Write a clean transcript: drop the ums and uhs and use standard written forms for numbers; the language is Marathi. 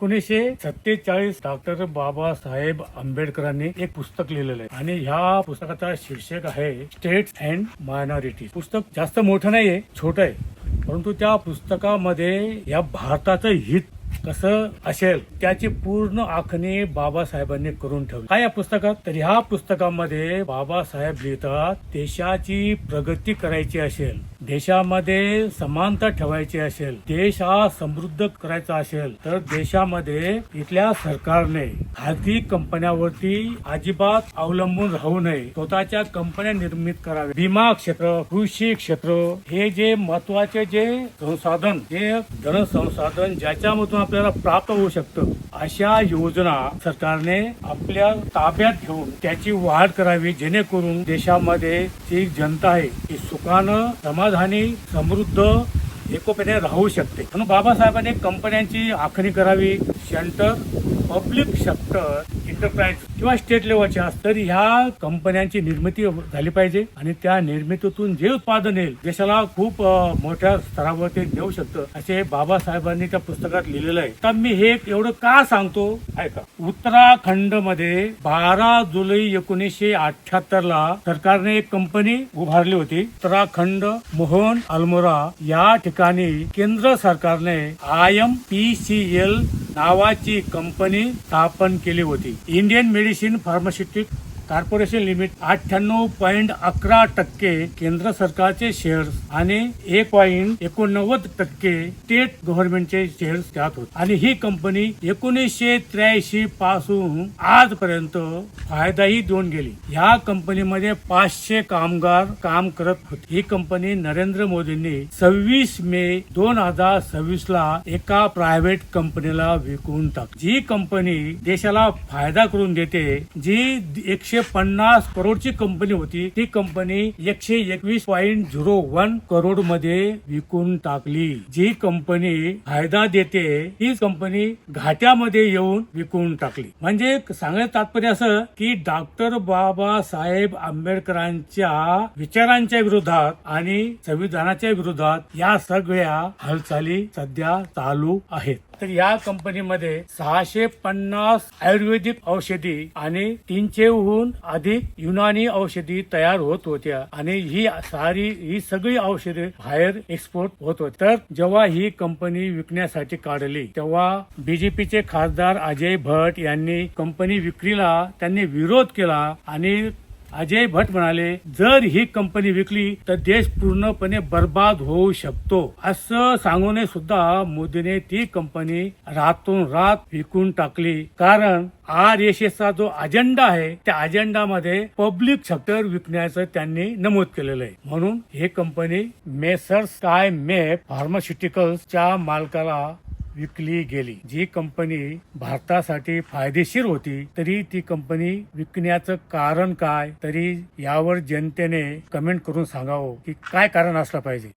1947 डॉक्टर बाबासाहेब आंबेडकरांनी एक पुस्तक लिहिलेलं आहे आणि ह्या पुस्तकाचा शीर्षक आहे स्टेट्स अँड मायनॉरिटी. पुस्तक जास्त मोठं नाहीये, छोटं आहे, परंतु त्या पुस्तकामध्ये या भारताचं हित कसं असेल त्याची पूर्ण आखणी बाबासाहेबांनी करून ठेवली. काय या पुस्तकात? तर ह्या पुस्तकामध्ये बाबासाहेब लिहितात, देशाची प्रगती करायची असेल, देशामध्ये समानता ठेवायची असेल, देश हा समृद्ध करायचा असेल तर देशामध्ये इथल्या सरकारने खाजगी कंपन्यावरती अजिबात अवलंबून राहू नये. स्वतःच्या कंपन्या निर्मित कराव्या. विमा क्षेत्र, कृषी क्षेत्र हे जे महत्वाचे जे संसाधन, हे धनसंसाधन ज्याच्यामधून आपल्याला प्राप्त होऊ शकतं, अशा योजना सरकारने आपल्या ताब्यात घेऊन त्याची वाढ करावी, जेणेकरून देशामध्ये जी जनता आहे ती सुखानं, समाधानी, समृद्ध, एकोप्याने राहू शकते. म्हणून बाबासाहेबांनी कंपन्यांची आखणी करावी. सेंटर, पब्लिक सेक्टर, एंटरप्राइज किंवा स्टेट लेवलच्या तर ह्या कंपन्यांची निर्मिती झाली पाहिजे आणि त्या निर्मितीतून जे उत्पादन येईल देशाला खूप मोठ्या स्तरावरती नेऊ शकतं, असे बाबासाहेबांनी त्या पुस्तकात लिहिलेलं आहे. तर मी हे एवढं का सांगतो ऐका. उत्तराखंड मध्ये 12 जुलै 1978 ला सरकारने एक कंपनी उभारली होती. उत्तराखंड मोहन अल्मोरा या ठिकाणी केंद्र सरकारने IMPCL नावाची कंपनी स्थापन केली होती. इंडियन मेडिसिन फार्मास्युटिक कॉर्पोरेशन लिमिटेड 98.11% केंद्र सरकारचे शेअर्स आणि 1.89% स्टेट गव्हर्नमेंटचे शेअर्स त्यात होते. आणि ही कंपनी 1983 पासून आजपर्यंत फायदाही देऊन गेली. या कंपनीमध्ये 500 कामगार काम करत होते. ही कंपनी नरेंद्र मोदींनी 26 मे 2026 ला एका प्रायव्हेट कंपनीला विकून टाकली. जी कंपनी देशाला फायदा करून देते, जी 150 करोडची कंपनी होती, ती कंपनी 121.01 करोड मध्ये विकून टाकली. जी कंपनी फायदा देते ही कंपनी घाट्यामध्ये येऊन विकून टाकली. म्हणजे सांगायचं तात्पर्य असं की डॉक्टर बाबासाहेब आंबेडकरांच्या विचारांच्या विरोधात आणि संविधानाच्या विरोधात या सगळ्या हालचाली सध्या चालू आहेत. तर या कंपनीमध्ये 650 आयुर्वेदिक औषधी आणि 300हून अधिक युनानी औषधी तयार होत होत्या आणि ही सगळी औषधे बाहेर एक्सपोर्ट होत होती. तर जेव्हा ही कंपनी विकण्यासाठी काढली तेव्हा बीजेपीचे खासदार अजय भट यांनी कंपनी विक्रीला त्यांनी विरोध केला आणि अजय भट म्हणाले, जर ही कंपनी विकली तर देश पूर्णपणे बर्बाद होऊ शकतो. असं सांगून सुद्धा मोदीने ती कंपनी रातोरात विकून टाकली. कारण RSSचा जो अजेंडा आहे त्या अजेंडामध्ये पब्लिक सेक्टर विकण्याचं त्यांनी नमूद केलेलं आहे. म्हणून ही कंपनी मेसर्स काय मेप फार्मास्युटिकल्सच्या मालकाला विकली गेली. जी कंपनी भारतासाठी फायदेशीर होती तरी ती कंपनी विकण्याचं कारण काय, तरी यावर जनतेने कमेंट करून सांगावं की काय कारण असलं पाहिजे.